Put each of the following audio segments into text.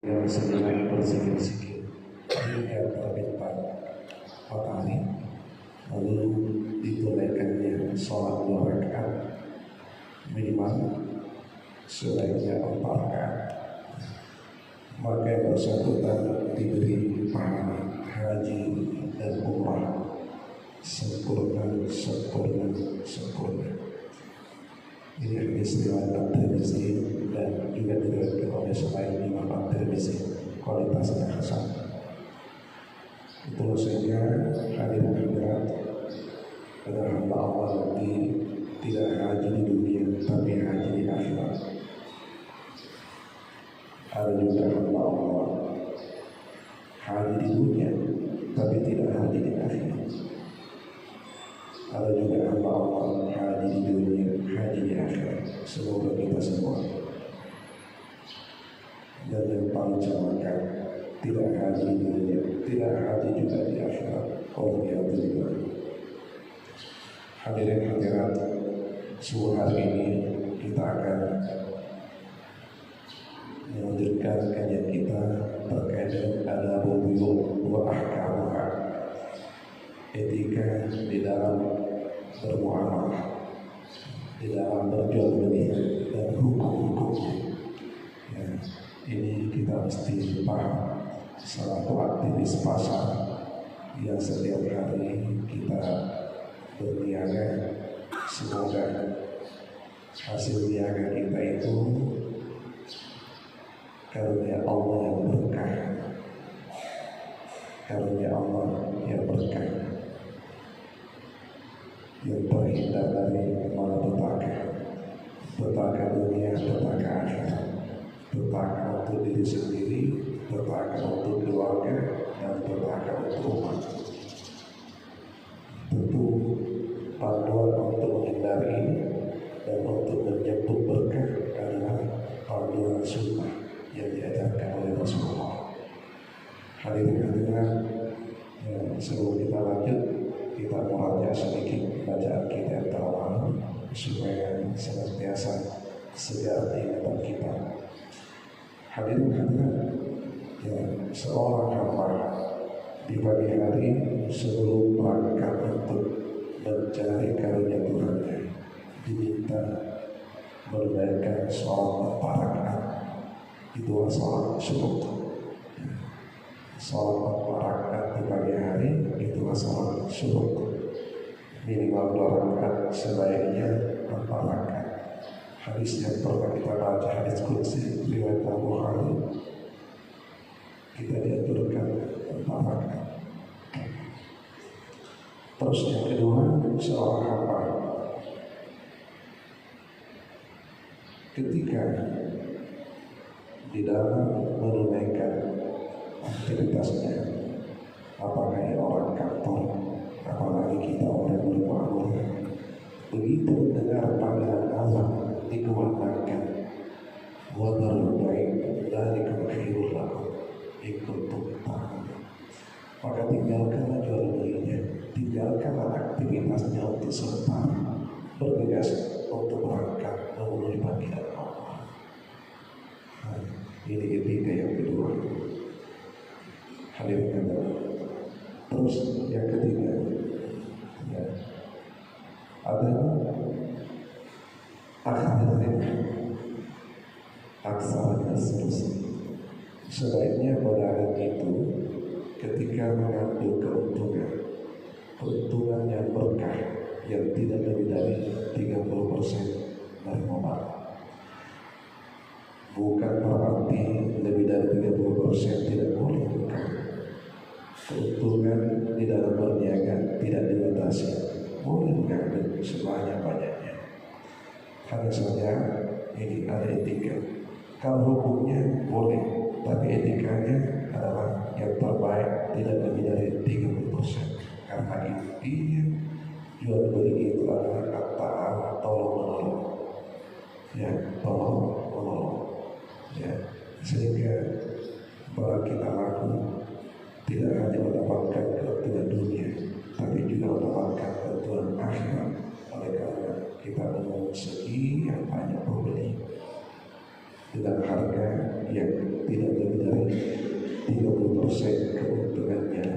yang sedang berzikir-zikir hingga terbit matahari, lalu ditunaikannya sholat 2 rakaat minimal, sebaiknya 4 rakaat, maka yang bersangkutan diberi pahala haji dan umrah sempurna. Ini hadis riwayat At-Tirmidzi dan juga diriwayatkan oleh selain Imam At-Tirmidzi, kualitasnya hasan. Itu sehingga hadirin hadirat pada hamba Allah nanti tidak haji di dunia tapi haji di akhirat. Ada juga hamba Allah haji di dunia tapi tidak haji di akhirat. Ada juga hamba Allah haji di dunia, haji di akhirat. Semoga kita semua. Dan yang paling celaka, tidak haji di dunia, tidak haji juga di akhirat. Alhamdulillah. Hadirin hadirat, subuh hari ini kita akan melanjutkan kajian kita terkait dengan adabul buyu' wa ahkamuha, etika di dalam bermuamalah, di dalam berjual beli dan hukum-hukumnya. Ya, ini kita mesti paham selaku aktivis pasar yang setiap hari kita berniaga. Semoga hasil niaga kita itu karunia Allah yang berkah, karunia Allah yang berkah, yang terhindar dari petaka dunia, petaka akhirat, petaka untuk diri sendiri, petaka untuk keluarga, dan petaka untuk umat. Tentu panduan untuk menghindari ini dan untuk menyebut berkah adalah panduan sunnah yang diajarkan oleh Rasulullah. Hadirin hadirat, sebelum kita lanjut, kita murajaah sedikit bacaan kita yang terlalu supaya senantiasa segar ingatan kita. Hadirin hadirat, seorang hamba di pagi hari sebelum berangkat untuk mencari karunia Tuhannya diminta menunaikan sholat 4 rakaat. Itu sholat syuruk. Sholat 4 rakaat di pagi hari itu sholat syuruk. Minimal 2 rakaat, sebaiknya 4 rakaat. Hadis yang pernah kita baca, hadis qudsi riwayat Bukhari, kita diaturkan 4 rakaat. Terus yang kedua, seorang hamba ketika di dalam menunaikan aktivitasnya, apakah orang kantor, apalagi kita orang bermuamalah, begitu mendengar panggilan azan dikumandangkan, wadarul baik dzalikum khairul lakum in kuntum ta'lamun, maka tinggalkanlah jual belinya, tinggalkanlah aktivitasnya untuk sementara, bergegas untuk berangkat memenuhi panggilan Allah. Ini etika yang kedua. Hadirin hadirat. Terus yang ketiga, ada aksaranya seterusnya. Sebaiknya pada hari itu ketika mengambil keuntungan yang berkah yang tidak lebih dari 30% dari modal. Bukan berarti lebih dari 30% tidak boleh, bukan. Keuntungan di dalam berniaga tidak dibatasi, boleh mengambil sebanyak-banyaknya. Hanya saja ini ada etika. Kalau hukumnya boleh, tapi etikanya adalah yang terbaik tidak lebih dari 30%. Karena intinya jual beli itu adalah kata tolong menolong, ya, tolong menolong, ya, sehingga barang kita laku tidak hanya mendapatkan keuntungan dunia, tapi juga mendapatkan keuntungan akhirat. Oleh karena kita menolong sekian banyak pembeli dengan harga yang tidak lebih dari keuntungannya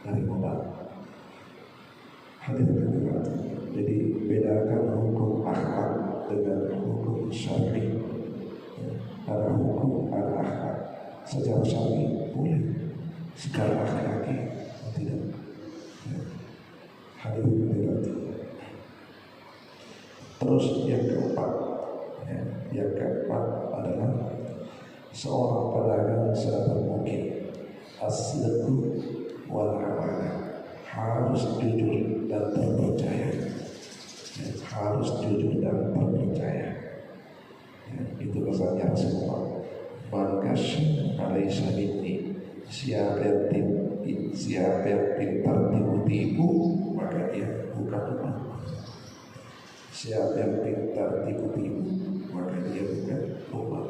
dari modal. Hadirin, jadi bedakan hukum akhlak dengan hukum syar'i. Ada hukum, ada akhlak. Secara syar'i boleh, secara akhlaki tidak. Hadirin, terus yang keempat adalah seorang pedagang sedapat mungkin as-sidqu wal amanah, harus jujur dan terpercaya. Harus jujur dan terpercaya. Itu pesannya Rasulullah. Man kasy alaysa minni, siapa yang pintar tipu-tipu maka dia bukan umat. Siapa yang pintar tipu-tipu maka dia bukan umat.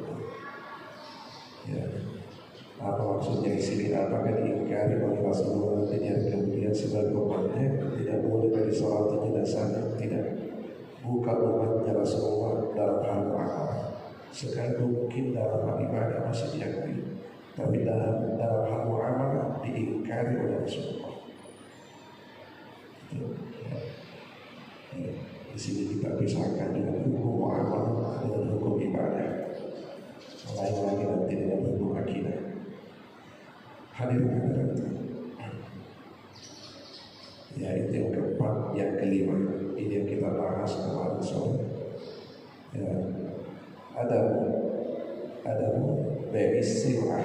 Ya. Apa maksudnya di sini? Apakah diingkari oleh Rasulullah dan kemudian sebagai umatnya tidak boleh dari sholat jenazah? Tidak. Bukan umatnya Rasulullah dalam hal amal. Sekarang mungkin dalam hal ibadah masih diakui, tapi dalam hal muamalah diingkari oleh Rasulullah. Di sini kita pisahkan dengan hukum muamalah dengan hukum ibadah. Lain lagi nanti dengan hukum akidah. Hadirin, ya itu yang keempat. Yang kelima, ini yang kita bahas kemarin sore. Ya, ada beristilah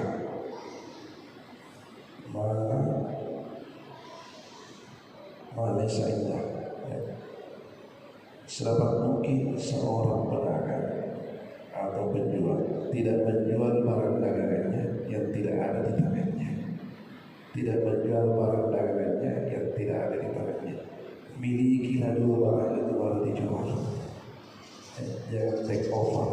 mana indah. Sedapat mungkin seorang pedagang atau penjual tidak menjual barang dagangannya yang tidak ada di tangannya. Tidak menjual barang dagangannya yang tidak ada di tangannya. Milikilah dulu barang itu baru dijual. Jangan take over.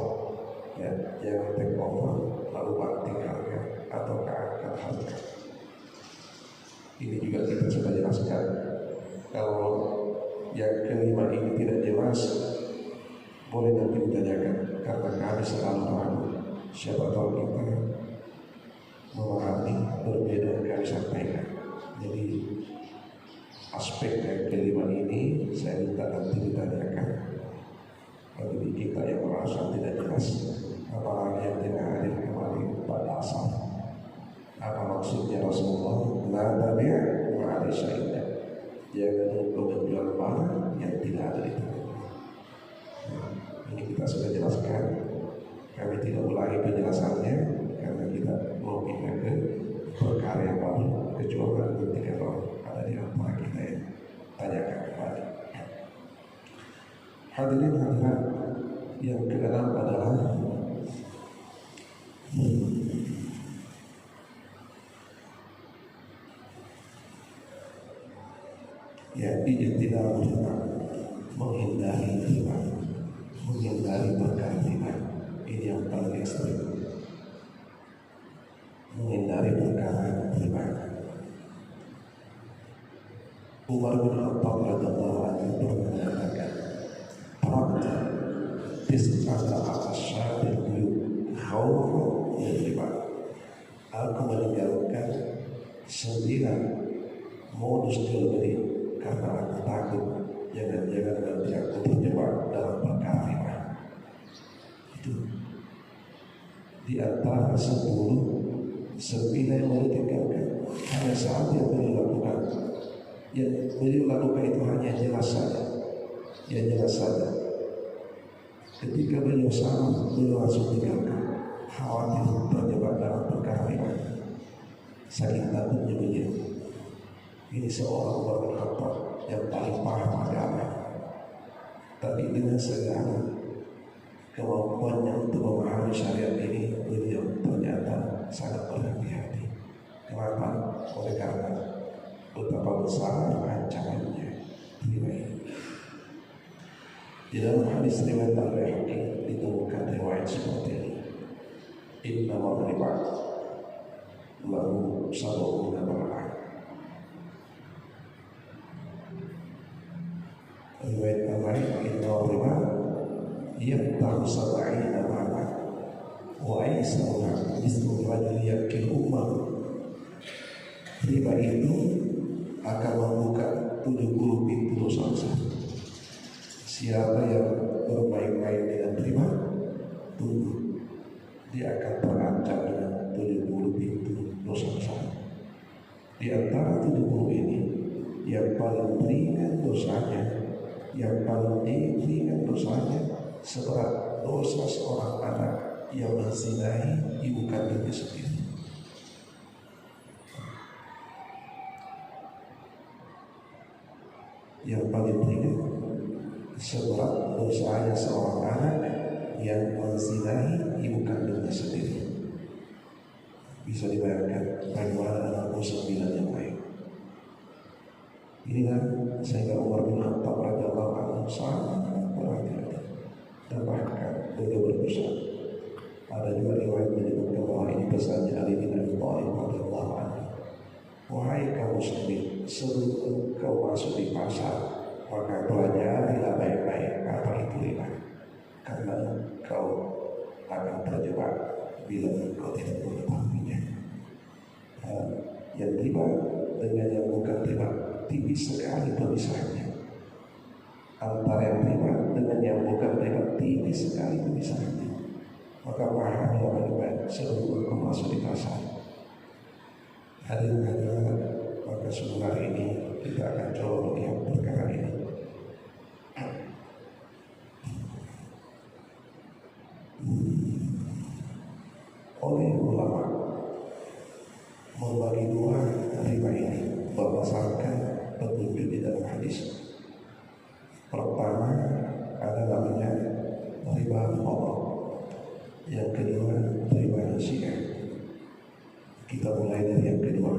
Jangan take over lalu banting harga atau keangkat harga. Ini juga kita sudah jelaskan. Kalau yang kelima ini tidak jelas, boleh nanti ditanyakan, karena kami selalu ragu. Siapa tahu kita memahami berbeda yang kami sampaikan. Jadi aspek yang kelima ini saya minta nanti ditanyakan bagi kita yang merasa tidak jelas, apalagi yang tidak hadir kemarin pada asal. Apa maksudnya Rasulullah? La tabi' wa ala syai'in. Jangan menjual barang yang tidak ada di tangan. Ini kita sudah jelaskan. Kami tidak ulangi penjelasannya karena kita mau pindah ke perkara yang baru, kecuali nanti kalau ada di antara kita yang tanyakan kembali. Hadirin hadirat, yang keenam adalah ijtinabul riba, menghindari riba, menghindari perkara riba. Ini yang paling ekstrim, menghindari perkara riba. Umar bin Khattab radhiyallahu anhu pernah mengatakan, "Taraktu tis'ata asyaratil buyut khawfan min riba." Aku meninggalkan 9 modus jual beli karena aku takut jangan-jangan nanti aku terjebak dalam perkara riba. Itu di antara 10 yang boleh tinggalkan. Hanya saat yang beliau lakukan, yang beliau lakukan itu hanya jelas saja, ya jelas saja. Ketika beliau salah, beliau langsung tinggalkan, khawatir terjebak dalam perkara riba. Saking takutnya beliau. Ini seorang Umar bin Khattab yang paling paham agama, tapi dengan segala kemampuannya untuk memahami syariat ini, beliau ternyata sangat berhati-hati. Kenapa? Oleh karena betapa besar ancamannya riba ini. Di dalam hadis riwayat Al-Baihaqi ditemukan riwayat seperti ini. Innamal riba lahu sab'una ba'ah. Riwayat Al-Baihaqi, innamal riba yaqta'u sab'ina ba'ah wa aisaruha mislu rajul yakil ummah riba itu akan membuka 70 pintu dosa besar. Siapa yang bermain-main dengan riba, tunggu, dia akan terancam dengan 70 pintu dosa besar. Di antara 70 ini, yang paling ringan dosanya, yang paling ringan dosanya seberat dosa seorang anak yang menzinahi ibu kandungnya sendiri. Yang paling ringan seberat dosanya seorang anak yang menzinahi ibu kandungnya sendiri. Bisa dibayangkan bagaimana 69 yang lain. Inilah sehingga Umar bin Khattab radhiyallahu anhu sangat berhati-hati dan bahkan beliau berpesan. Ada juga riwayat menyebutkan bahwa ini pesannya Ali bin Abi Thalib radhiyallahu anhu. Wahai kaum muslimin, sebelum engkau masuk di pasar, maka pelajarilah baik-baik apa itu riba, karena engkau akan terjebak bila engkau tidak mengetahuinya. Yang riba dengan yang bukan riba tipis sekali pemisahannya. Antara yang riba dengan yang bukan riba tipis sekali pemisahannya. Maka pahamilah baik-baik sebelum engkau masuk di pasar. Hadirin, maka sebentar ini kita akan coba melihat perkara ini. Oleh ulama membagi dua riba ini berdasarkan petunjuk di dalam hadis. Pertama ada namanya riba fadl, yang kedua riba nasiah. Kita mulai dari yang kedua.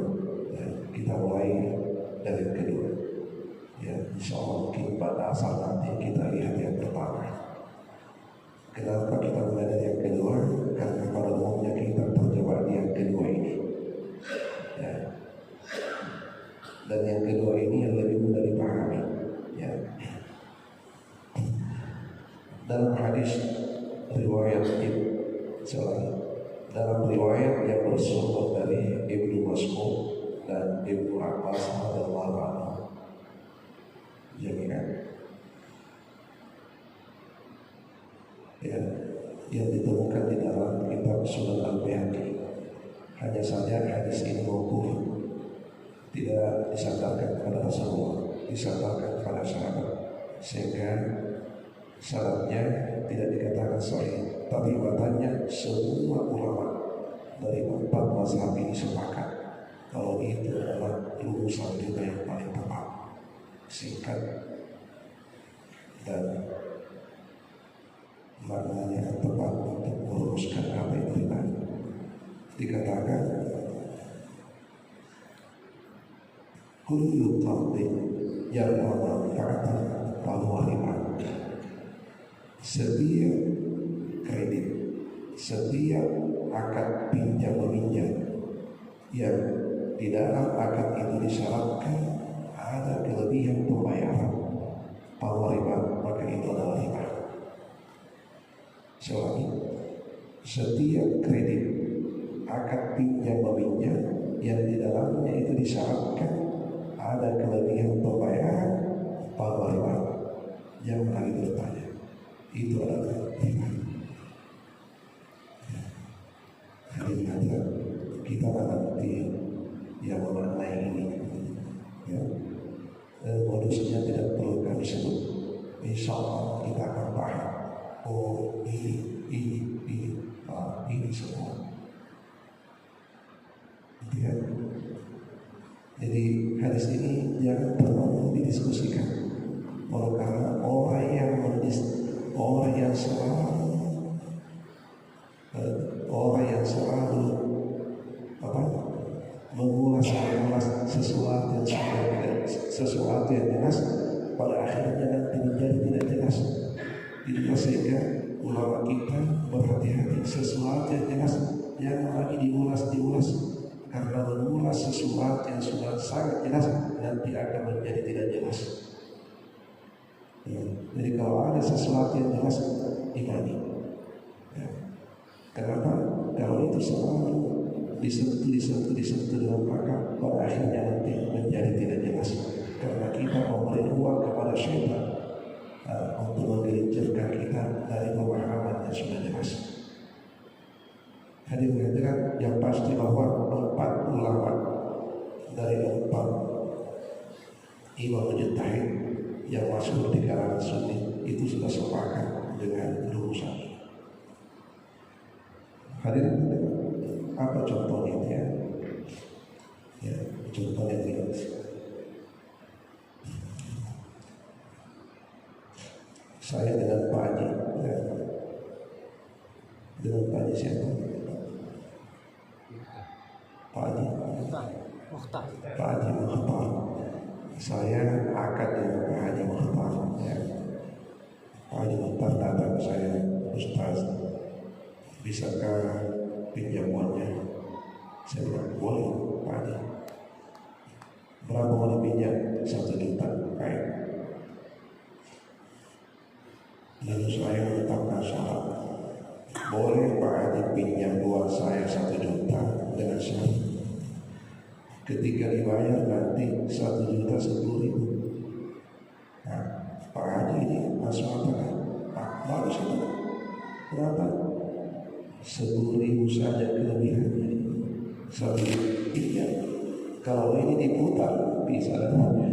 Ya, insya Allah mungkin pada asal nanti kita lihat yang pertama. Kenapa kita mulai dari yang kedua? Karena pada umumnya kita terjebak di yang kedua ini. Ya. Dan yang kedua ini yang lebih mudah dipahami. Ya. Dalam hadis riwayat dalam riwayat yang bersumber dari Ibnu Mas'ud dan Ibnu Abbas radhiyallahu anhu, jami'an, ya, yang ditemukan di dalam kitab Sunan Al-Baihaqi. Hanya saja hadis ini mauquf, tidak disandarkan kepada Rasulullah, disandarkan kepada sahabat, sehingga syaratnya tidak dikatakan sahih. Tapi matanya semua ulama dari 4 mazhab ini sepakat kalau itu adalah lulusan juga yang paling tepat, singkat dan maknanya yang tepat untuk meluruskan apa yang riba. Dikatakan kullu qardin yar'a manfa'atan fahuwa riba. Setiap kredit, setiap akad pinjam meminjam yang di dalam akad itu disyaratkan ada kelebihan pembayaran bahwa riba, maka itu adalah riba. Soalnya setiap kredit, akad pinjam meminjam yang di dalamnya itu disyaratkan ada kelebihan pembayaran bahwa riba, jangan lagi bertanya, itu adalah riba. Kita nanti yang memaknai ini, ya, modusnya tidak perlu kami sebut. Insya Allah kita akan paham. Oh, ini semua. Ya. Jadi hadis ini jangan terlalu didiskusikan. Karena orang yang selalu mengulas sesuatu yang jelas, pada akhirnya nanti menjadi tidak jelas. Itulah sehingga ulama kita berhati-hati, sesuatu yang jelas jangan lagi diulas, karena mengulas sesuatu yang sudah sangat jelas nanti akan menjadi tidak jelas. Ya. Jadi kalau ada sesuatu yang jelas, imani. Ya. Kenapa? Kalau itu selalu disentuh dengan akal, pada akhirnya nanti menjadi tidak jelas karena kita memberi ruang kepada syaitan untuk menggelincirkan kita dari pemahaman yang sudah jelas. Hadis mengatakan yang pasti bahwa 4 ulama dari 4 imam mujtahid yang masuk di kalangan Sunni itu sudah sepakat dengan rumusan. Hadirin, apa contohnya? Ya, contohnya ini. Saya dengan Pak Haji, ya. Dengan Pak Haji siapa? Pak Haji Mukhtar. Pak Haji Mukhtar. Saya akad dengan Pak Haji Mukhtar. Ya. Pak Haji Mukhtar datang ke saya, Ustaz, bisakah pinjam uangnya? Saya bilang, boleh Pak Haji. Berapa mau dipinjam? 1 juta. Baik. Lalu saya menetapkan syarat, boleh Pak Haji pinjam uang saya 1 juta dengan syarat ketika dibayar nanti 1 juta 10.000. Nah, Pak Haji ini langsung mengatakan, Pak, bagus itu. Berapa? 10.000 saja kelebihannya. 1 juta. Iya. Kalau ini diputar bisa namanya.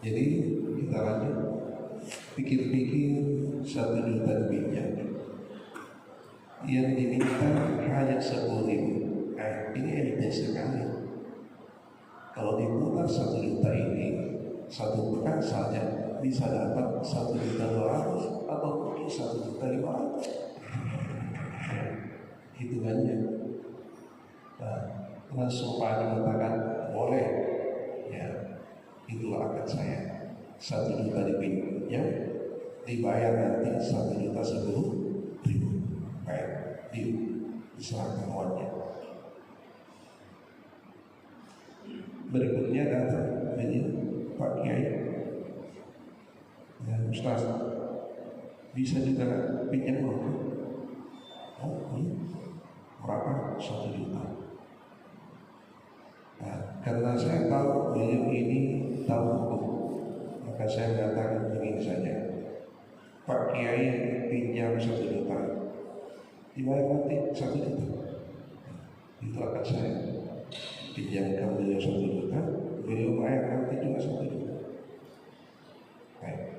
Jadi kita lanjut, pikir-pikir 1 juta dipinjam, yang diminta hanya 10.000. Ini enteng sekali. Kalau diputar 1 juta ini 1 pekan saja bisa dapat 1.200.000 atau mungkin 1.500.000. Hitungannya. Langsung Pak Haji mengatakan boleh. Ya, itulah akad saya. 1 juta dipinjam, dibayar nanti 1.10.000. Baik, diserahkan uangnya. Berikutnya datang Pak Kiai dan Ustaz, bisa juga pinjam uang? Oh, berapa? 1 juta. Nah, karena saya tahu beliau ini tahu hukum, maka saya mengatakan begini saja, Pak Kiai pinjam 1 juta, dibayar nanti 1 juta. Itu akan saya pinjamkan beliau 1 juta, beliau bayar nanti juga 1 juta. Baik.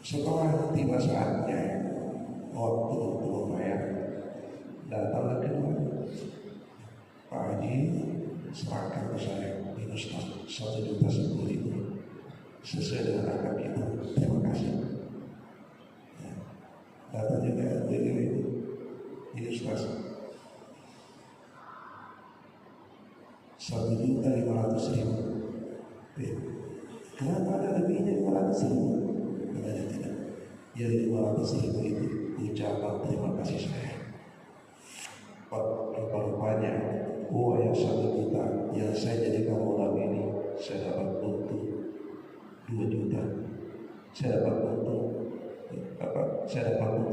Setelah tiba saatnya waktu untuk membayar, datanglah kedua, Pak Haji serahkan ke saya, ini Ustaz 1.10.000 sesuai dengan akad itu. Terima kasih. Ya. Datang juga beliau itu, ini Ustaz 1.500.000. Kenapa ada lebihnya 500.000? Katanya tidak. Jadi 500.000 itu ucapan terima kasih saya. Rupa-rupanya uang yang 1 juta yang saya jadikan modal ini, saya dapat untung 2 juta. Saya dapat untung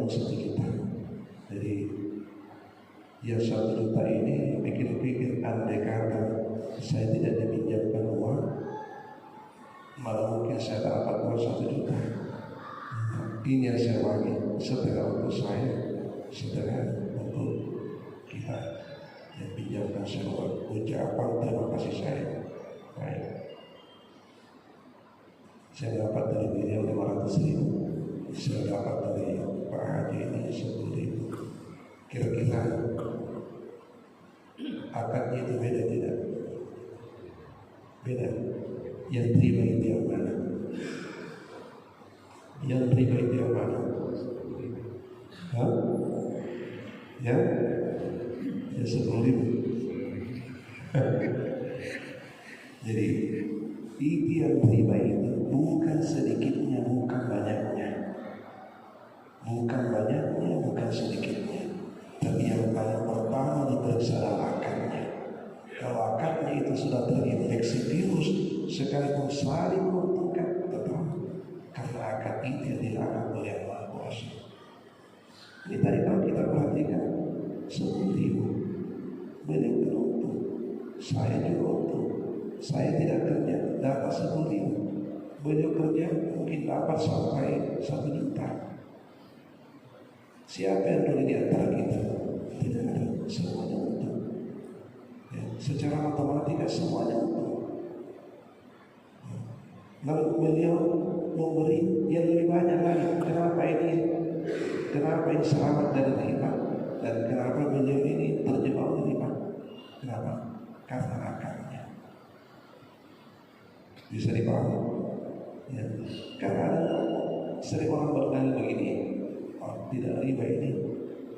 1 juta. Jadi yang 1 juta ini pikir-pikir, andai kata saya tidak dipinjamkan uang, malah mungkin saya dapat uang 1 juta. Ini yang saya bagi, setengah untuk saya, setengah untuk kita yang pinjamkan sebuah ucapan terima kasih saya. Baik. Saya dapat dari beliau 500.000, saya dapat dari Pak Haji ini 10.000. Kira-kira akadnya itu beda tidak? Beda. Yang terima itu yang mana? Yang terima itu yang mana? Hah? Ya? Ya 10.000. Jadi itu yang terima itu bukan sedikitnya, bukan banyak. akad itu yang dilarang oleh Yang Maha Kuasa. Ini tadi kalau kita perhatikan seperti itu, beliau beruntung, saya juga untung. Saya tidak kerja dapat 10.000, beliau kerja mungkin dapat sampai 1 juta. Siapa yang boleh di antara kita? Tidak ada, semuanya untung. Ya, secara matematika semuanya untung. Lalu beliau memberi yang lebih banyak lagi. Kenapa ini? Kenapa ini selamat dari riba? Dan kenapa beliau ini terjebak di riba? Kenapa? Karena akarnya. Bisa dipahami? Ya. Karena sering orang bertanya begini, oh, tidak riba ini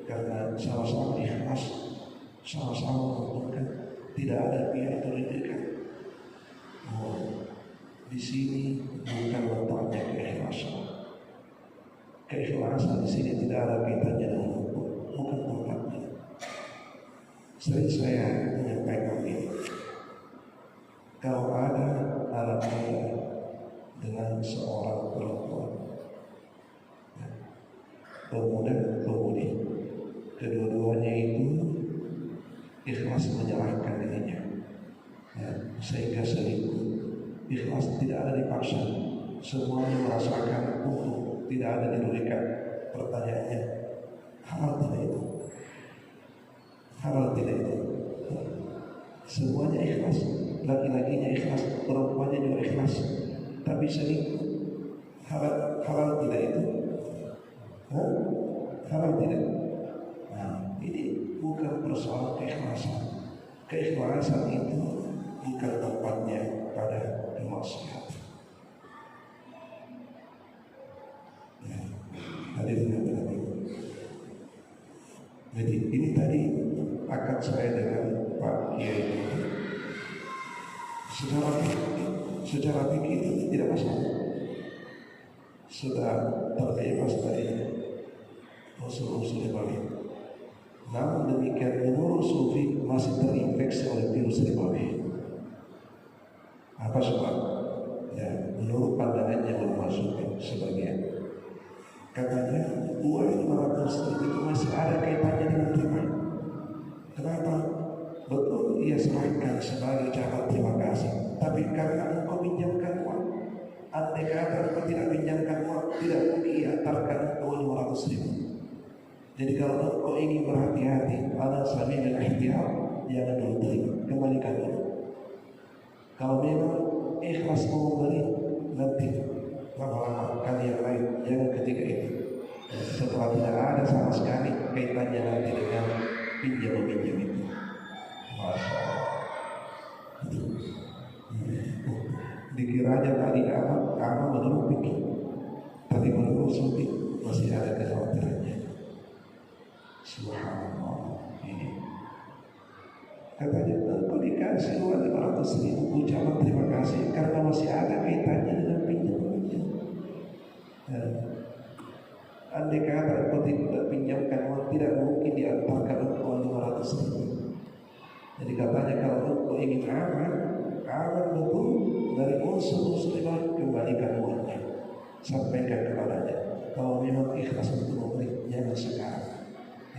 karena sama-sama ikhlas, sama-sama menguntungkan, tidak ada pihak terrugikan. Oh, di sini bukan letaknya keikhlasan. Keikhlasan di sini tidak ada kaitannya dengan hukum, bukan tempatnya. Sering saya menyampaikan ini. Kalau ada anak muda dengan seorang perempuan, pemuda dan pemudi, kedua-duanya itu ikhlas menyerahkan dirinya, ya, sehingga selingkuh. Ikhlas tidak ada dipaksa, semuanya merasakan untung, tidak ada dirugikan. Pertanyaannya, halal tidak itu? Halal tidak itu? Semuanya ikhlas, laki-lakinya ikhlas, perempuannya juga ikhlas, tapi selingkuh. Halal tidak itu? Halal tidak? Nah, ini bukan persoalan keikhlasan. Keikhlasan itu bukan tempatnya pada kemaksiatan. Ya, hadirin yang berbahagia. Jadi ini tadi akad saya dengan Pak Kiai. Secara fikih itu tidak masalah. Sudah terbebas dari unsur-unsur ribawi. Namun demikian menurut Sufi masih terinfeksi oleh virus ribawi. Apa sebab? Ya, menurut pandangannya ulama Sufi sebagian, katanya uang 500 itu masih ada kaitannya dengan riba. Kenapa? Betul ia serahkan sebagai ucapan terima kasih, tapi karena engkau pinjamkan uang, andai kata engkau tidak pinjamkan uang, tidak mungkin ia antarkan engkau 500.000. Jadi kalau engkau ingin berhati-hati, ala sabil al-ihtiyar, jangan dulu terima, kembalikan dulu. Kalau memang ikhlas mau memberi, nanti lama-lama kali yang lain, jangan ketika itu. Setelah tidak ada sama sekali kaitannya nanti dengan pinjam-pinjam itu. Masya Allah. Dikiranya tadi amal menurut fikih, tapi menurut Sufi masih ada kekhawatirannya. Subhanallah. Ini katanya engkau dikasih uang 500.000, ucapan terima kasih karena masih ada kaitannya dengan pinjam-pinjam. Andai kata engkau tidak pinjamkan uang, tidak mungkin diantarkan uang 500.000. Jadi katanya kalau engkau ingin aman betul dari unsur-unsur riba, kembalikan uangnya, sampaikan kepadanya. Kalau memang ikhlas untuk memberi, jangan sekarang.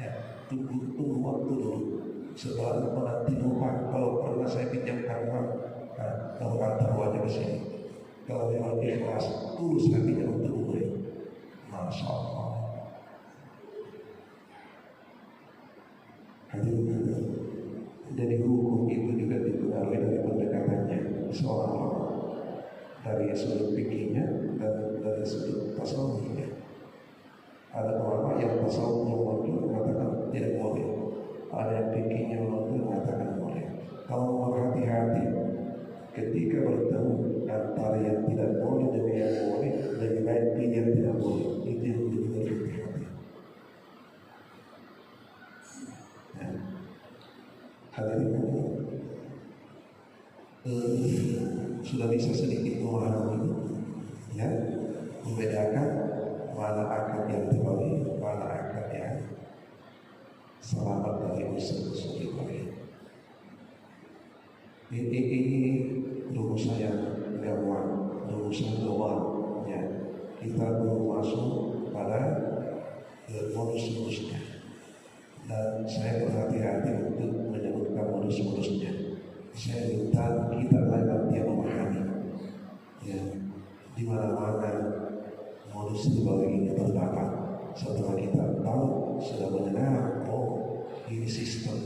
Ya, tunggu waktu dulu. Setelah engkau nanti lupa, kalau pernah saya pinjamkan uang, kalau antar uangnya ke sini. Kalau memang ikhlas, tulus hatinya untuk memberi. Masya Allah. Hadirin, jadi hukum itu juga dipengaruhi dari pendekatannya seorang ulama, dari sudut fikihnya dan dari sudut tasawufnya. Ada ulama yang tasawufnya mengatakan tidak boleh, ada yang fikihnya mengatakan boleh. Kalau mau hati-hati ketika bertemu antara yang tidak boleh dan yang boleh, lebih baik pilih yang tidak boleh. Itu yang lebih hati-hati. Hadirin, sudah bisa sedikit memahami, ya, membedakan mana akad yang terbalik, mana akad yang selamat dari unsur-unsur ribawi. Ini rumus yang gampang, rumus yang luar, ya. kita belum masuk pada modus-modusnya. Dan saya berhati-hati untuk menyebutkan modus-modusnya. Saya minta kita yang memahami, ya, di mana-mana modus di bawah ini terdapat. Setelah kita tahu, sudah mendengar, oh ini sistem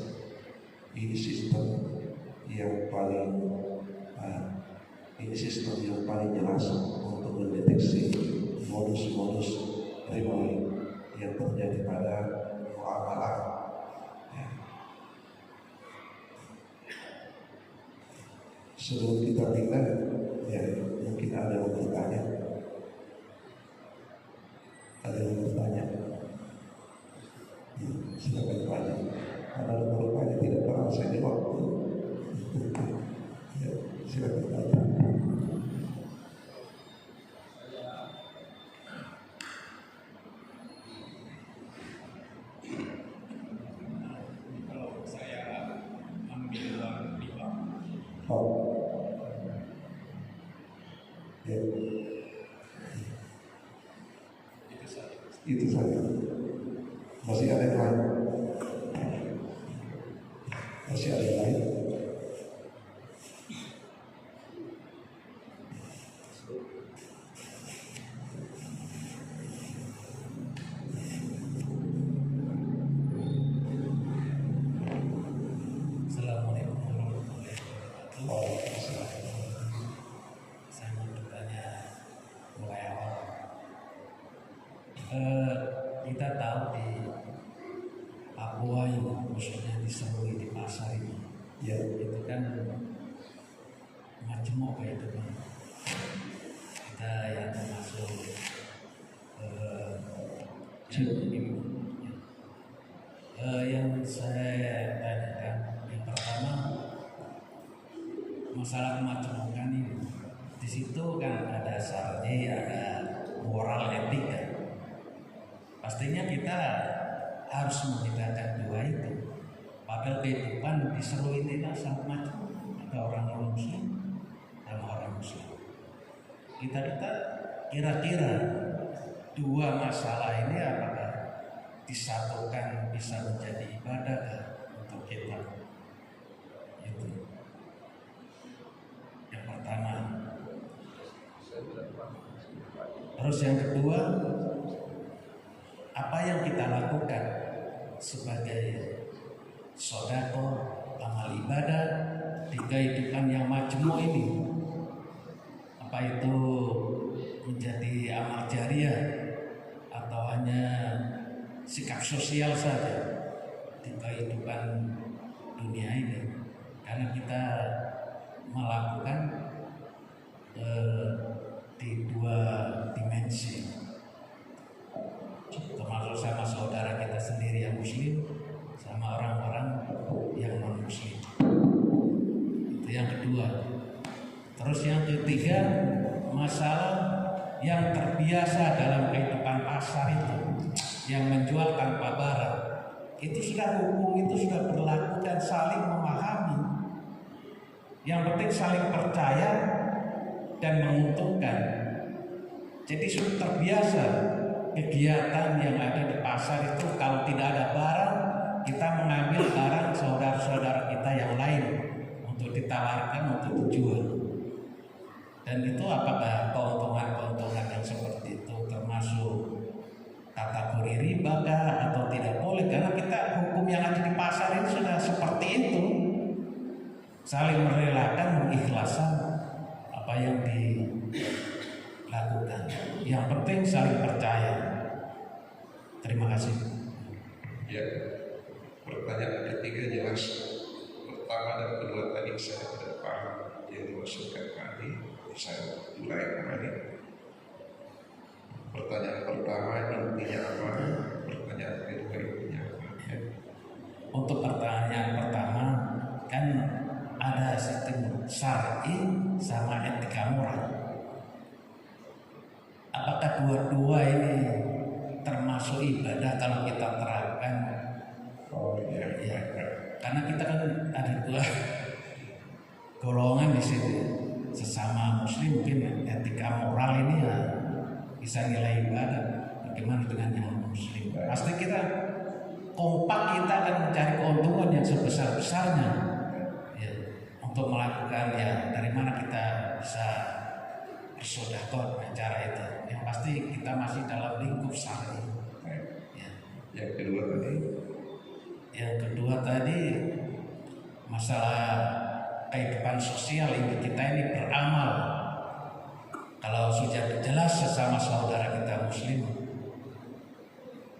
yang paling jelas untuk mendeteksi modus-modus ribawi yang terjadi pada muamalah. Ya. Sebelum kita pindah, ya mungkin ada yang bertanya. Silakan tanya. Kalau ada bertanya tidak pernah saya jawab. Ya, silakan tanya. Itu saja. Masih ada yang lain? Masih ada yang lain? Assalamualaikum warahmatullahi wabarakatuh. Saya mau bertanya mulai awal. Kita tahu di Papua ini, khususnya di Serui, di pasar ini, Ya. itu kan majemuk itu kan. Kita yang termasuk yang saya tanyakan, yang pertama masalah kemajemukan ini. Di situ kan ada syar'i, ada moral, etika. Pastinya kita harus membedakan dua itu. Padahal kehidupan di Serui ini kan sangat macam, ada orang non-muslim dan orang muslim. Kita kira-kira dua masalah ini apakah disatukan bisa menjadi ibadah untuk kita? Itu yang pertama. Terus yang kedua, apa yang kita lakukan sebagai sedekah, amal ibadah di kehidupan yang majmuk ini, apa itu menjadi amal jariah atau hanya sikap sosial saja di kehidupan dunia ini? Karena kita melakukan di dua dimensi, termasuk sama saudara kita sendiri yang muslim sama orang-orang yang non muslim. Itu yang kedua. Terus yang ketiga, masalah yang terbiasa dalam kehidupan pasar itu, yang menjual tanpa barang, itu sudah hukum, itu sudah berlaku dan saling memahami. Yang penting saling percaya dan menguntungkan. Jadi sudah terbiasa kegiatan yang ada di pasar itu, kalau tidak ada barang, kita mengambil barang saudara-saudara kita yang lain untuk ditawarkan, untuk dijual. Dan itu apakah keuntungan-keuntungan yang seperti itu termasuk kategori riba atau tidak boleh? Karena kita hukum yang ada di pasar ini sudah seperti itu, saling merelakan, mengikhlaskan apa yang dilakukan. Yang penting saling percaya. Terima kasih. Ya, pertanyaan ketiga jelas. Pertama dan kedua tadi saya tidak paham yang dimaksudkan tadi. Saya mulai kembali. Pertanyaan pertama intinya apa? Pertanyaan kedua intinya apa? Ya. Untuk pertanyaan pertama, kan ada sistem syar'i sama etika moral. Apakah dua-dua ini termasuk ibadah kalau kita terapkan? Oh iya. Ya, karena kita kan ada dua golongan di sini. Sesama muslim mungkin etika moral ini ya bisa nilai ibadah. Bagaimana dengan yang non-muslim? Pasti kita kompak, kita akan mencari keuntungan yang sebesar-besarnya ya, untuk melakukan ya, dari mana kita bisa bersedekah dengan cara itu. Yang pasti kita masih dalam lingkup syar'i. Ya. Yang kedua tadi masalah kehidupan sosial ini, kita ini beramal. Kalau sudah jelas sesama saudara kita muslim,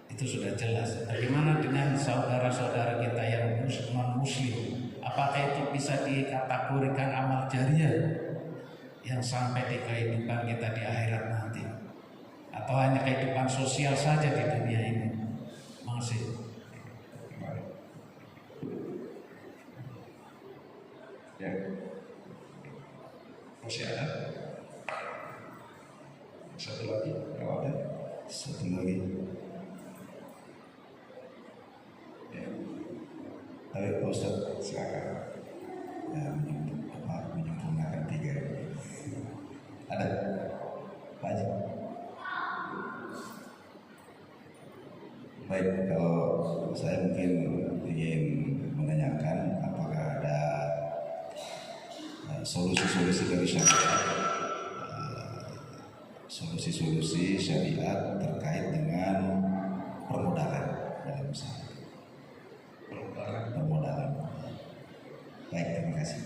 itu sudah jelas. Bagaimana dengan saudara-saudara kita yang non muslim? Apakah itu bisa dikategorikan amal jariah yang sampai di kehidupan kita di akhirat nanti, atau hanya kehidupan sosial saja di dunia ini? Masih ya, masih ada satu lagi, kalau ada satu lagi ya. Tapi Pak Ustadz silakan ya, menyempurnakan 3. Ada Pak Haji? Baik, kalau saya mungkin ingin menanyakan apakah ada solusi-solusi dari syariat, solusi-solusi syariat terkait dengan permodalan dalam usaha. Permodalan. Baik, terima kasih.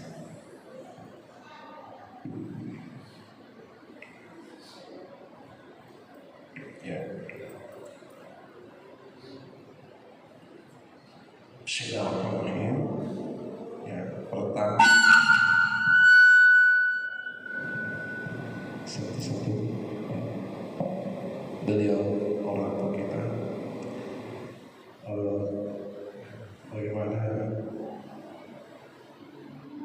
Ya. Bismillahirrahmanirrahim. Ya, pertama satu-satu beliau orang tua kita bagaimana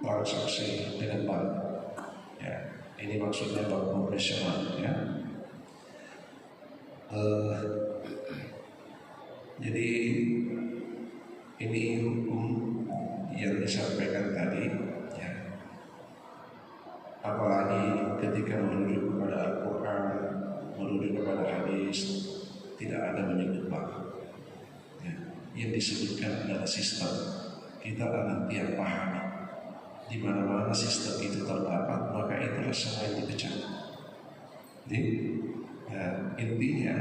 transaksi dengan bank ya, ini maksudnya bank profesional ya. Jadi ini hukum yang disampaikan tadi ya, apalagi ketika menuju kepada Al-Quran, menuju kepada hadis, tidak ada menyebut bank ya. Yang disebutkan adalah sistem. Kita nanti yang pahami di mana-mana sistem itu terdapat, maka itulah semua yang dipecah. Jadi intinya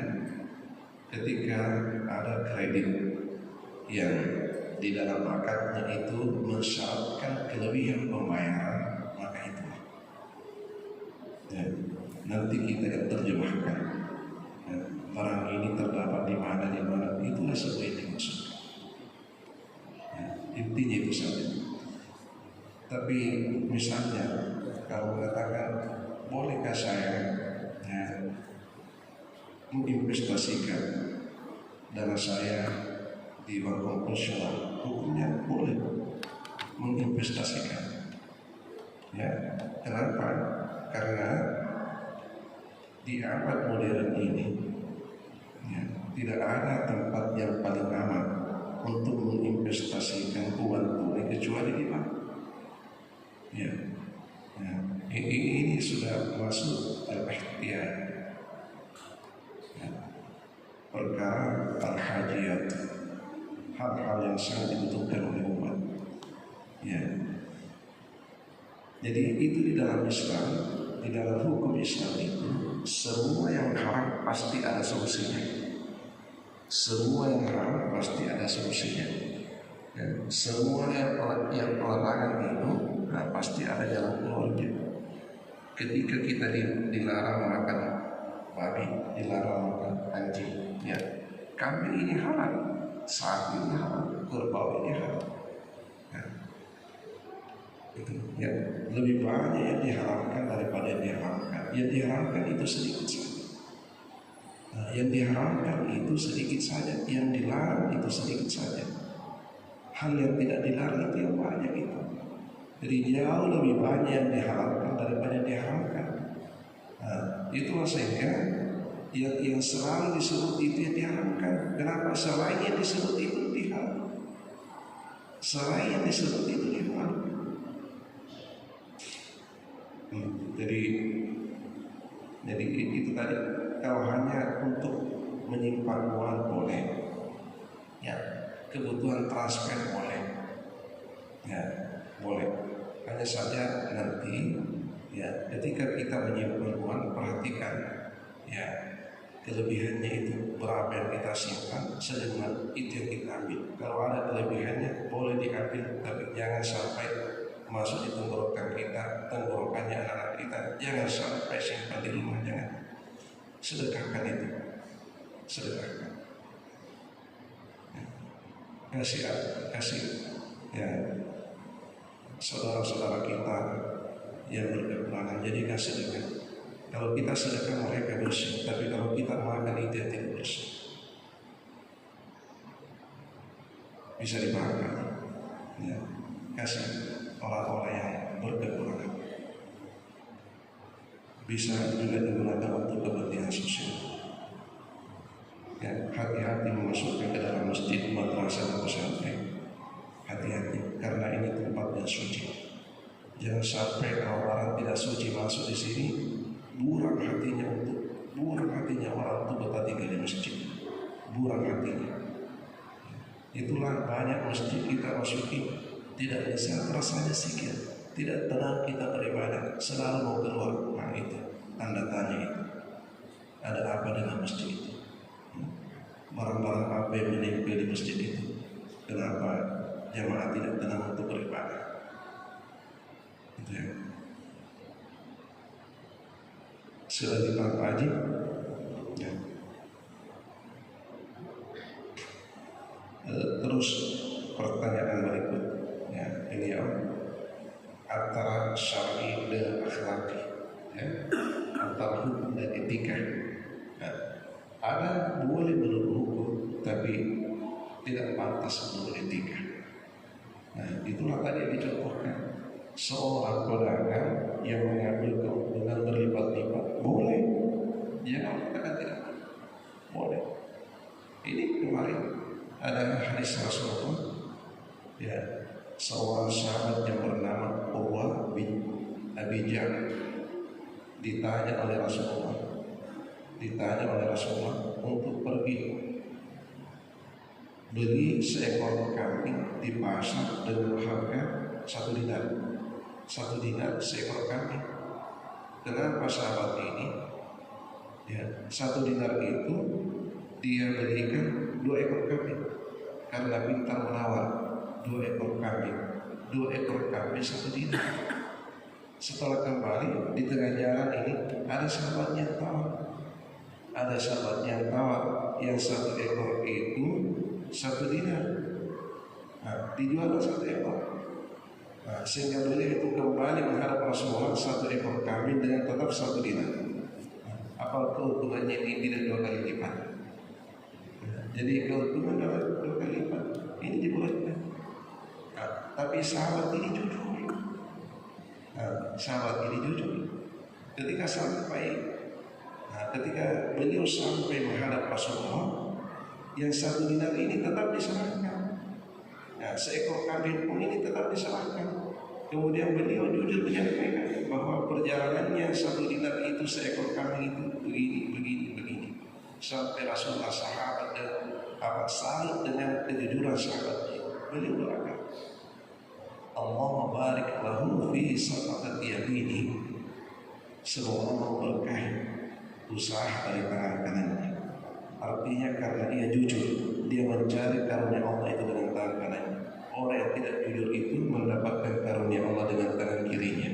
ketika ada kredit yang di dalam akadnya itu mensyaratkan kelebihan pembayaran, maka itu ya, nanti kita yang terjemahkan ya, barang ini terdapat di mana, itulah sebuah yang dimaksudkan ya, intinya itu saja. Tapi misalnya kalau mengatakan bolehkah saya ya, menginvestasikan dana saya di bank konvensional, hukumnya boleh menginvestasikan ya. Kenapa? Karena di abad modern ini ya, tidak ada tempat yang paling aman untuk menginvestasikan uang tunai kecuali di bank ya. Ya. Ini sudah masuk al-ihtiyat ya. Perkara al-hajiyat, hal-hal yang sangat dibutuhkan oleh umat ya. Jadi itu di dalam Islam, di dalam hukum Islam itu semua yang haram pasti ada solusinya. Semua yang haram pasti ada solusinya ya. Semua yang larangan itu pasti ada jalan keluarnya. Ketika kita dilarang makan babi, dilarang makan anjing ya, kambing ini halal, sapi ini halal, kerbau ini halal ya. Itu ya, lebih banyak yang diharamkan daripada yang diharamkan. Yang diharamkan itu sedikit saja. Nah, yang diharamkan itu sedikit saja, yang dilarang itu sedikit saja. Hal yang tidak dilarang itu yang banyak itu. Jadi jauh lebih banyak yang diharamkan daripada yang diharamkan. Nah, itulah sehingga yang selalu disebut itu yang diharamkan. Kenapa? Selain yang disebut itu diharam. Selain yang disebut itu diharam. Jadi Jadi itu tadi, kalau hanya untuk menyimpan uang boleh, ya kebutuhan transfer boleh, ya boleh. Hanya saja nanti ya ketika kita menyimpan uang, perhatikan ya kelebihannya itu berapa yang kita simpan, sedangkan itu yang kita ambil. Kalau ada kelebihannya boleh diambil, tapi jangan sampai masuk di tenggorokan kita, tenggorokannya anak-anak kita. Jangan sampai simpan di rumah, jangan. Sedekahkan itu, sedekahkan. Kasih ya saudara-saudara kita yang berkekurangan, jadi kasih sedekah. Kalau kita sedekah mereka bersih, tapi kalau kita makan itu yang tidak bersih, bisa dimakan. Ya, kasih orang-orang yang berkekurangan. Bisa juga digunakan untuk kepentingan sosial. Ya, hati-hati memasukkan ke dalam masjid, madrasah, atau pesantren. Hati-hati, karena ini tempat yang suci. Jangan sampai orang tidak suci masuk di sini, buram hatinya orang untuk betah tinggal di masjid. Buram hatinya. Itulah banyak masjid kita masuki, tidak bisa rasanya sikit, tidak tenang kita beribadah, selalu mau keluar. Nah itu tanda tanya itu. Ada apa dengan masjid itu? Barang-barang apa yang menempel di masjid itu? Kenapa jamaah tidak tenang untuk beribadah? Itu ya. Selagi Pak Haji, ya. Terus pertanyaan berikut, ya, ini ya, antara syar'i dan akhlaki, ya, antara hukum dan etika. Nah, ada boleh menurut hukum, tapi tidak pantas menurut etika. Nah, itulah tadi yang dicontohkan. Seorang pedagang yang mengambil keuntungan berlipat-lipat boleh, jangan katakan tidak boleh. Ini kemarin ada hadis Rasulullah, ya, seorang sahabat yang bernama Urwah bin Abi Ja'far ditanya oleh Rasulullah untuk pergi beli seekor kambing di pasar dengan harga 1 dinar. 1 dinar seekor kambing. Kenapa sahabat ini, ya, 1 dinar itu dia belikan 2 ekor kambing karena pintar menawar. 2 ekor kambing 1 dinar. Setelah kembali di tengah jalan ini ada sahabat yang tawar. Yang 1 ekor itu 1 dinar. Nah, dijual 1 ekor. Nah, sehingga beliau itu kembali menghadap Rasulullah 1 ekor kambing dengan tetap 1 dinar. Nah, apa keuntungannya ini tidak 2 kali lipat? Jadi keuntungan 2 kali lipat. Ini dibolehkan. Nah, tapi sahabat ini jujur. Ketika beliau sampai menghadap Rasulullah, yang 1 dinar ini tetap diserahkan. Ya, seekor kambing pun ini tetap diserahkan. Kemudian beliau jujur menyampaikan bahwa perjalanannya 1 dinar itu, seekor kambing itu begini. Sampai Rasulullah sahabat dan salut dengan kejujuran sahabatnya. Beliau berkata, Allahumma barik lahu fi sadaqati yamini. Semoga Allah berkahi usaha dari tangan kanannya. Artinya karena dia jujur, dia mencari karunia Allah itu dengan tangan kanannya. Orang yang tidak jujur itu mendapatkan karunia Allah dengan tangan kirinya.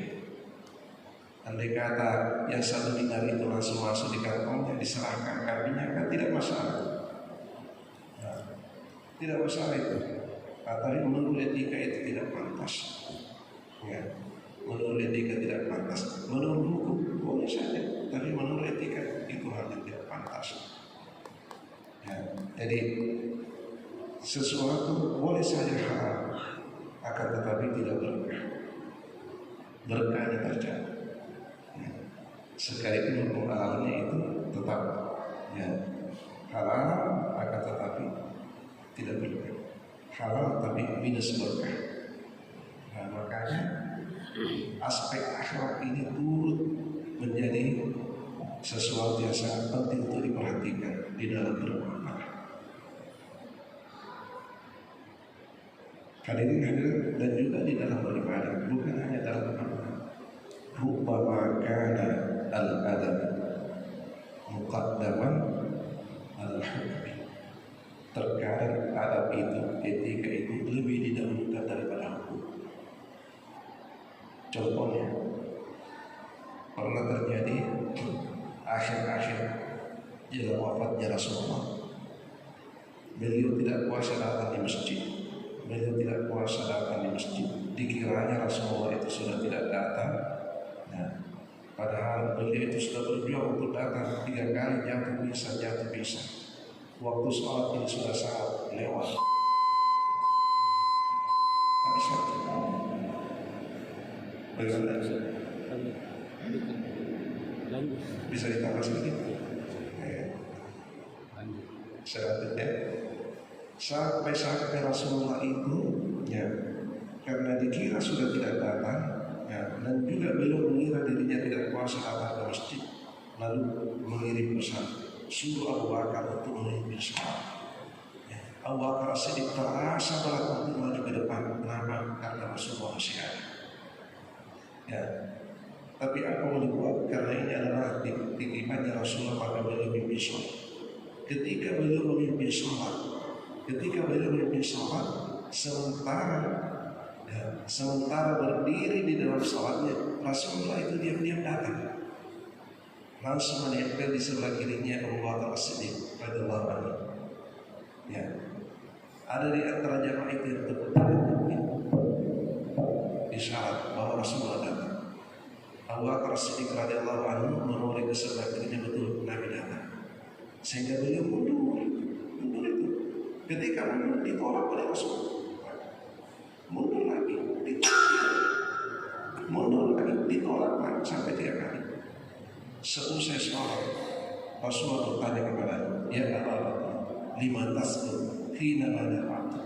Andai kata yang 1 dinar itu langsung masuk di kantongnya, diserahkan kambingnya, kan tidak masalah. Nah, tidak masalah itu. Tapi menurut etika itu tidak pantas. Ya, menurut etika tidak pantas. Menurut hukum boleh saja, tapi menurut etika itu hal yang tidak pantas. Ya, jadi sesuatu boleh saja haram, akan tetapi tidak berkah. Berkahnya terjaga. Ya, sekalipun hukum alamnya itu tetap, ya, halal, akan tetapi tidak berkah. Halal tapi minus berkah. Nah, makanya aspek akhlak ini turut menjadi sesuatu yang sangat penting untuk diperhatikan di dalam bermuamalah. Hadirin dan juga di dalam beribadah, bukan hanya dalam beribadah. Rubbama kana al-adab muqaddaman al-hukmi. Terkadang adab itu, etika itu lebih didahulukan daripada hukum. Contohnya, pernah terjadi akhir-akhir jelang wafatnya Rasulullah. Beliau tidak puasa datang di masjid. Beliau tidak puasa datang di masjid. Dikiranya Rasulullah itu sudah tidak datang. Nah, padahal beliau itu sudah berjuang untuk datang 3 kali jatuh bisa. Waktu sholat ini sudah sangat lewat. Tak bisa. Bagaimana? Bisa ditambah sedikit. Selanjutnya, sampai Rasulullah itu, ya, karena dikira sudah tidak datang, ya, dan juga beliau mengira dirinya tidak puasa datang ke masjid, lalu mengirim pesan, suruh Abu Bakar untuk memimpin sholat. Ya, Abu Bakar sedikit terasa berat untuk maju ke depan. Kenapa? Karena Rasulullah masih ada. Ya, tapi apa boleh buat? Karena ini adalah titipannya Rasulullah, maka beliau memimpin sholat. Ketika beliau memimpin sholat, sementara berdiri di dalam sholatnya, Rasulullah itu diam-diam datang, langsung menempel di sebelah kirinya Abu Bakar As-Siddiq radhiyallahu anhu. Ya, ada di antara jamaah itu yang terbetul isyarat bahwa Rasulullah datang. Abu Bakar As-Siddiq radhiyallahu anhu menoleh ke sebelah kirinya, betul Nabi datang. Sehingga beliau mundur itu. Ketika mundur ditolak oleh Rasulullah. Mundur lagi ditolak lagi sampai 3 kali. Seusai sholat, Rasulullah bertanya kepada, ya Abu Bakar, lima tasbih hina ada waktu.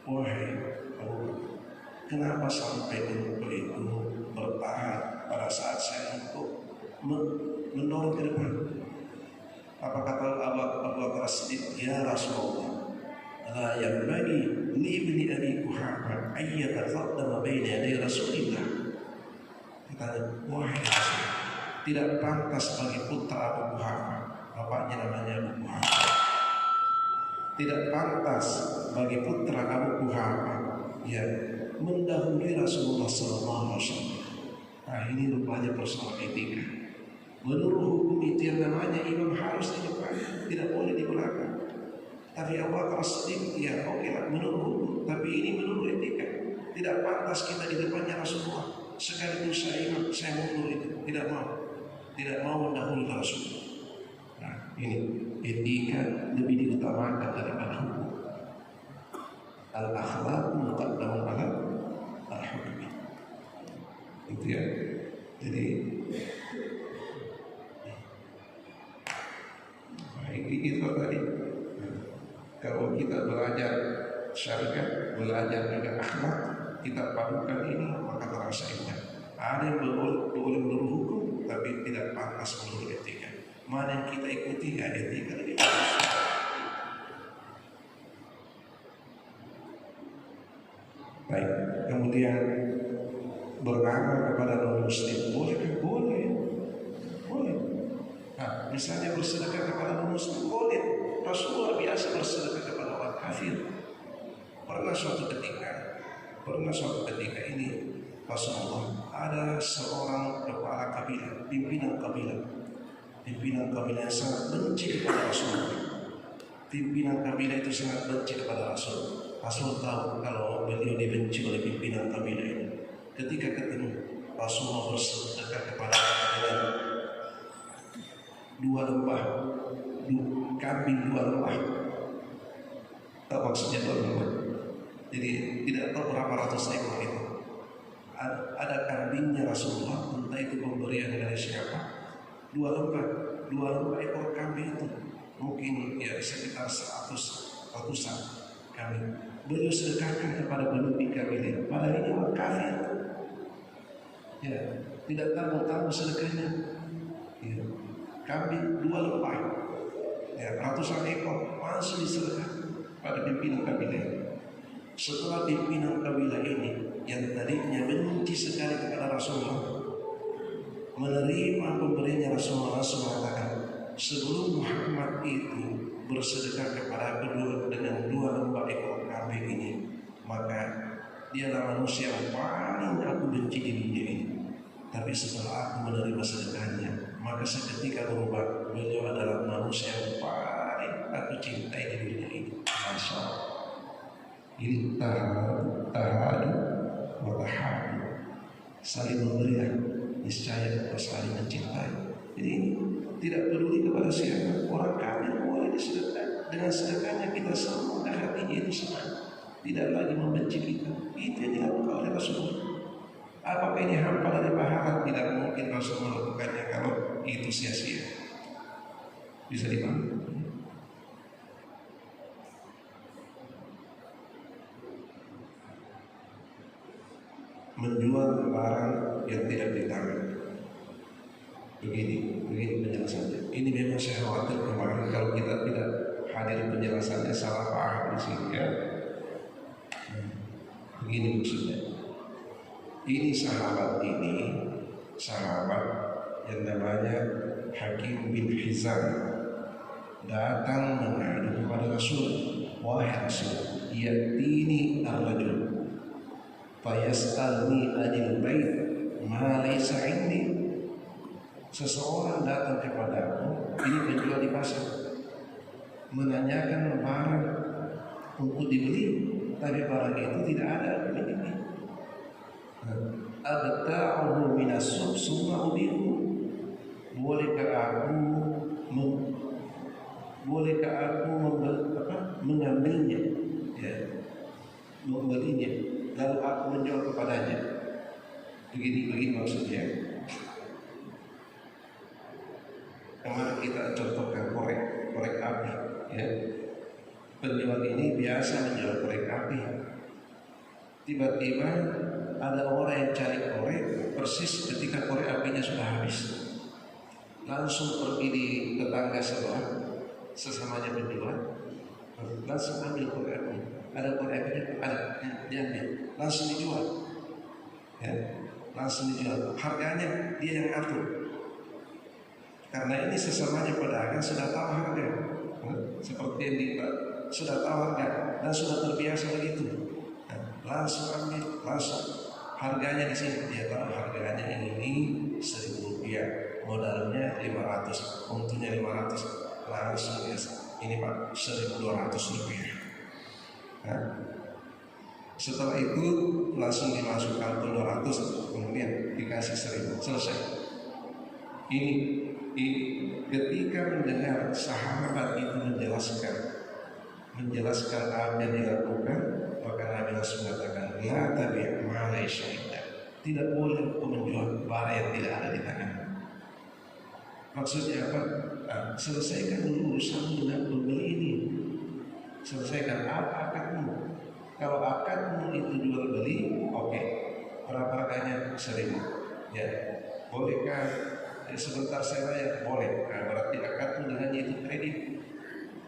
Wahai Abu Bakar, kenapa sampai engkau itu bertahan pada saat saya untuk mendorong ke depan? Apa kata Abu Bakar As-Siddiq? Ya Rasulullah, la yanbaghi li ibni Abi Quhafah an yataqaddama baina yaday Rasulillah. Kata, wahai Rasul, tidak pantas bagi putra Abu Quhafah, bapaknya namanya Abu Quhafah, tidak pantas bagi putra Abu Quhafah yang mendahului Rasulullah SAW. Nah, ini rupanya persoalan etika. Menurut hukum itu yang namanya imam harus di depan, tidak boleh di belakang. Tapi Abu Bakar As-Siddiq, ya oke lah menurut hukum, tapi ini menurut etika. Tidak pantas kita di depannya Rasulullah. Sekalipun saya imam, saya mundur itu, tidak mau mendahului Rasulullah. Nah, ini etika lebih diutamakan daripada hukum. Al-akhlaq muqaddamun ala al-hukm. Itu ya. Jadi itu tadi. Kalau kita belajar syariat, belajar juga akhlak, kita padukan ini, maka terasa indah. Ada yang boleh menurut hukum, tapi tidak pantas menurut etika. Mana yang kita ikuti, ya etika lebih bagus. Baik, kemudian beramal kepada non-muslim, boleh? Boleh. Nah, misalnya bersedekah kepada non-muslim, boleh. Rasulullah biasa bersedekah kepada orang kafir. Pernah suatu ketika ini Rasulullah, ada seorang kepala kabilah, pimpinan kabilah yang sangat benci kepada Rasulullah. Pimpinan kabilah itu sangat benci kepada Rasul. Rasul tahu kalau beliau dibenci oleh pimpinan kabilah ini. Ketika ketemu, Rasulullah bersedekah kepada kabilah 2 lembah kambing, 2 lembah. Tak maksudnya 2 lembah. Jadi tidak tahu berapa ratus ekor itu. Ada kambingnya Rasulullah, entah itu pemberian dari siapa. 2 lembah ekor kambing itu mungkin ya sekitar 100-an kambing. Beliau sedekahkan kepada penduduk kabilah. Padahal ini orang kafir. Ya, tidak tahu sedekahnya. Ya. kambing 2 lembar, ya, ratusan ekor langsung diserahkan pada pimpinan kabilah. Setelah pimpinan kabilah ini yang tadinya benci sekali kepada Rasulullah menerima pemberiannya, Rasulullah langsung mengatakan, sebelum Muhammad itu bersedekah kepada kedua dengan 2 lembar ekor kambing ini, maka dialah manusia yang paling aku benci di dunia ini. Tapi setelah aku menerima sedekahnya, maka seketika berubah, beliau adalah manusia yang paling aku cintai di dunia ini. Masya Allah. Ini tahadu wa tahadu, saling memberi, niscaya kita saling mencintai. Jadi ini tidak peduli kepada siapa, orang kafir boleh disedekah, dengan sedekahnya kita semua hatinya itu senang, tidak lagi membenci kita. Itu yang dilakukan oleh Rasulullah. Apakah ini hampa dari pahala? Tidak mungkin Rasul melakukannya kalau itu sia-sia. Bisa dipahami? Menjual barang yang tidak ditangan. Begini penjelasannya. Ini memang saya khawatir kemarin kalau kita tidak hadir penjelasannya salah paham di sini, ya. Begini maksudnya. Ini sahabat yang namanya Hakim bin Hizam datang mengadu kepada Rasul, wahai Rasul, yatini ar-rajul fayas'alni anil bait ma laysa indi. Seseorang datang kepadaku, ini penjual di pasar, menanyakan barang untuk dibeli, tapi barang itu tidak ada miliknya. Abta'uhu minasub summa ubihu. Bolehkah aku mengambilnya, ya, membelinya, lalu aku menjual kepadanya. Begini maksudnya. Kemarin kita contohkan korek api, ya. Penjual ini biasa menjual korek api. Tiba-tiba ada orang yang cari korek persis ketika korek apinya sudah habis. Langsung pergi di tetangga sebelah, sesamanya penjual, langsung ambil korek api. Ada korek apinya, ada, langsung dijual, ya, langsung dijual. Harganya dia yang atur. Karena ini sesamanya pedagang sudah tahu harga, seperti yang sudah tahu harga dan sudah terbiasa begitu. Langsung ambil, langsung harganya di sini dia tahu harganya ini 1.000 rupiah, modalnya 500, untungnya 500, langsung ini Pak 1.200 rupiah. Setelah itu langsung dimasukkan ke 200, kemudian dikasih 1.000, selesai. Ini ketika mendengar sahabat itu menjelaskan apa yang dilakukan, maka Nabi langsung mengatakan, la tabi' ma laysa indak. Tidak boleh menjual barang yang tidak ada di tangan. Maksudnya apa? Selesaikan dulu urusan dengan pembeli ini. Selesaikan akadmu. Kalau akadmu itu jual beli, oke. Berapa harganya? 1.000. Ya, bolehkah sebentar saya bayar? Boleh. Nah, berarti akadmu dengannya itu kredit.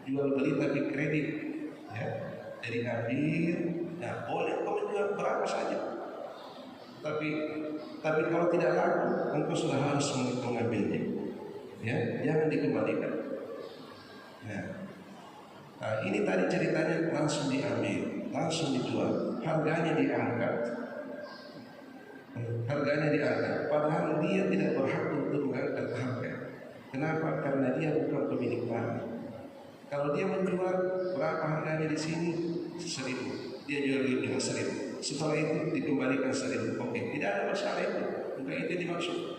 Jual beli tapi kredit, ya. Jadi ambil, nah boleh kau menjual berapa saja. Tapi kalau tidak laku, engkau sudah harus mengambilnya, ya, jangan dikembalikan. Nah, ini tadi ceritanya langsung diambil, langsung dijual, harganya diangkat, padahal dia tidak berhak untuk mengangkat harga. Kenapa? Karena dia bukan pemilik barang. Kalau dia menjual, berapa harganya di sini? 1.000. Dia jual dengan 1.000. Setelah itu dikembalikan 1.000. Oke, tidak ada masalah itu. Bukan itu dimaksud.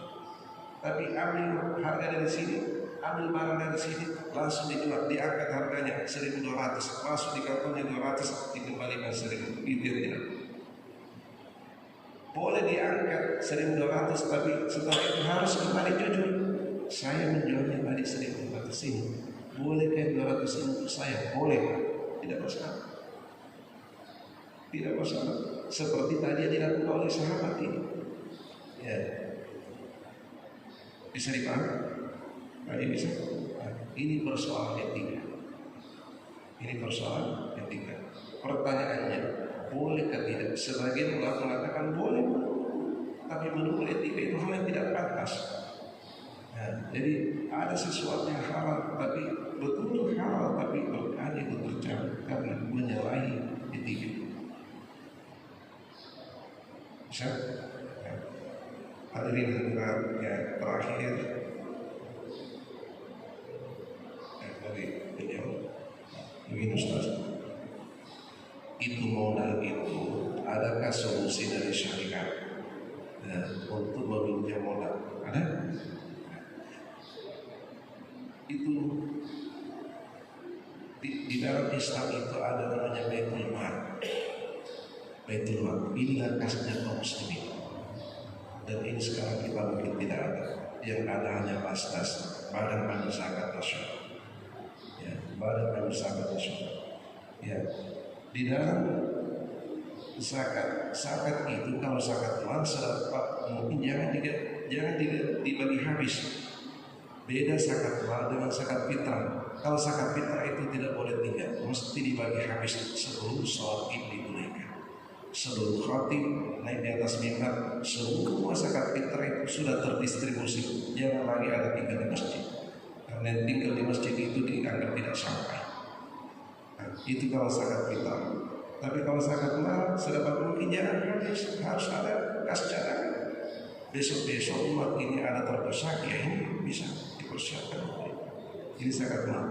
Tapi ambil harga dari sini, ambil barang dari sini, langsung dijual, diangkat harganya 1.200, masuk di kantongnya 200, dikembalikan 1.000. Itu yang tidak. Boleh diangkat 1.200, tapi setelah itu harus kembali jujur. Saya menjualnya tadi 1.200 ini. Bolehkah 200 ini untuk saya? Boleh, tidak masalah. Tidak masalah. Seperti tadi yang dilakukan oleh sahabat ini. Ya. Bisa dipahami? Nah, ini bisa. Ini persoalan etika. Ini persoalan etika. Pertanyaannya, bolehkah tidak? Sebagian ulama mengatakan boleh, tapi menurut etika itu hal yang tidak pantas. Nah, jadi ada sesuatu yang halal, tapi betul halal, tapi berkali itu tercabut karena menyalahi etika. Bisa? Ya. Hadirin yang terakhir dari beliau, begini Ustaz, itu modal itu adakah solusi dari syariat untuk meminjam modal? Ada? Itu di dalam Islam itu ada namanya Baitul Mal. Baitul Mal, inilah kasnya kaum muslimin. Dan ini sekarang kita mungkin tidak ada. Yang ada hanya Basnas, Badan Amil Zakat Nasional. Ya, Badan Amil Zakat Nasional. Ya, di dalam zakat itu kalau zakat mal mungkin jangan dibagi habis. Beda zakat mal dengan zakat fitrah. Kalau zakat fitrah itu tidak boleh tinggal, mesti dibagi habis sebelum sholat id ditunaikan. Sebelum khatib naik di atas mimbar, semua zakat fitrah itu sudah terdistribusi. Jangan lagi ada tinggal di masjid. Karena tinggal di masjid itu dianggap tidak sampai. Nah, itu kalau zakat fitrah. Tapi kalau zakat mal sedapat mungkin jangan habis, harus ada kas cadangan. Besok-besok umat ini ada terdesak, ya ini bisa dipersiapkan. Ini zakat mal.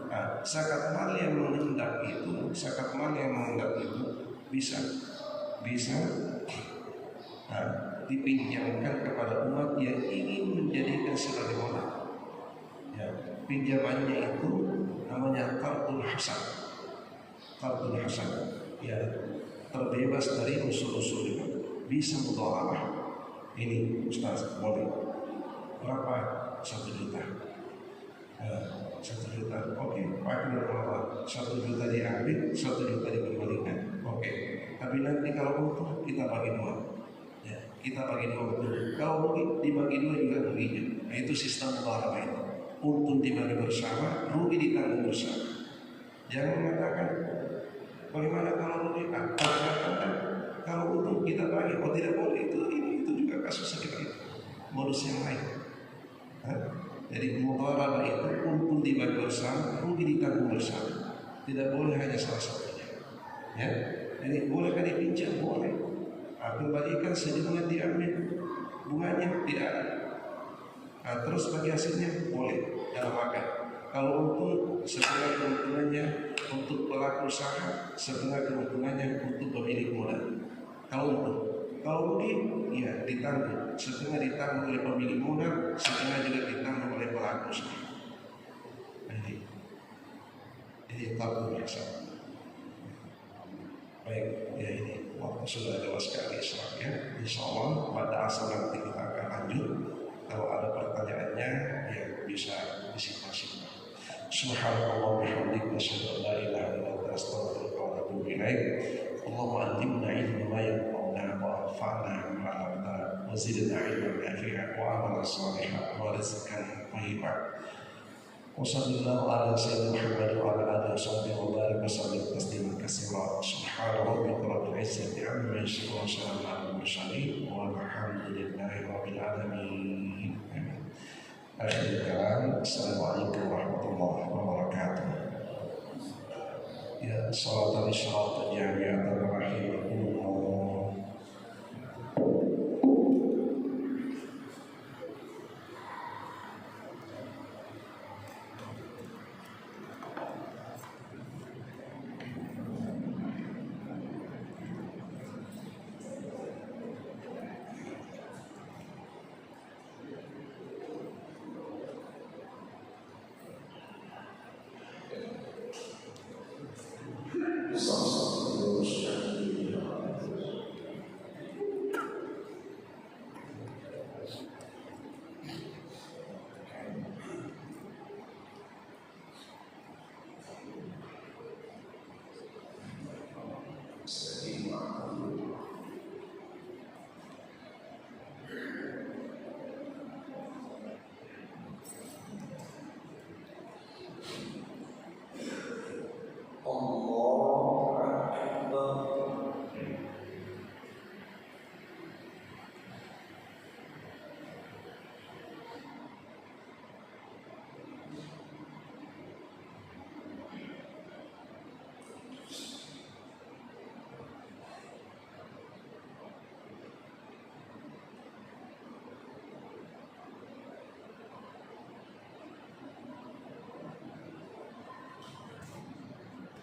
Nah, zakat mal yang mengendap itu, bisa dipinjamkan kepada umat yang ingin menjadikan sebagai modal. Ya, pinjamannya itu namanya qardul hasan. Qardul hasan. Ya, terbebas dari usul-usul riba, bisa mudharabah. Ini Ustaz boleh berapa? 1 juta. 1 juta, oke. Pakai berapa? 1 juta diambil, 1 juta dikembalikan. Oke. Tapi nanti kalau untung kita bagi 2. Ya, kita bagi 2. Kalau rugi dibagi 2 juga ruginya. Nah, itu sistem mudharabah itu. Untung dibagi bersama, rugi ditanggung bersama. Jangan mengatakan bagaimana kalau rugi? Kalau untung kita bagi, oh tidak boleh. Itu juga kasus seperti itu. Modus yang lain. Jadi mudharabah itu untung dibagi bersama, rugi ditanggung bersama. Tidak boleh hanya salah satunya. Ya, jadi bolehkah dipinjam? Boleh. Kembalikan sejenis diambil, bunganya tidak ada. Nah, terus bagi hasilnya boleh dalam akad. Kalau untung setengah keuntungannya untuk pelaku usaha, setengah keuntungannya untuk pemilik modal. Kalau rugi, ya ditanggung. Setengah ditanggung oleh pemilik modal, setengah juga ditanggung oleh pelaku usaha. Jadi takut biasa. Baik, ya ini waktu sudah jelas sekali Islam ya. Insya Allah pada asal nanti kita akan lanjut. Kalau ada pertanyaannya, ya bisa disimpan. Subhanallah bihamdika asyhadu an la ilaha illa anta astaghfiruka wa atubu ilaik. Allahumma allimna ilman ma yanfa'una wa anfa'na bima 'allamtana wa zidna ilman nafi'an wa amalan salihan wa rizqan thayyiban. Wa sallallahu ala sayyidina Muhammad wa ala alihi washabbihi wa barik wa sallim tasliman katsira. Subhana rabbika rabbil izzati 'amma yasifun wa salamun 'alal mursalin walhamdulillahi rabbil alamin. Akhirul kalam, assalamualaikum warahmatullahi wabarakatuh. Ya, salat al-isyraq jami'atan rahimahumullah.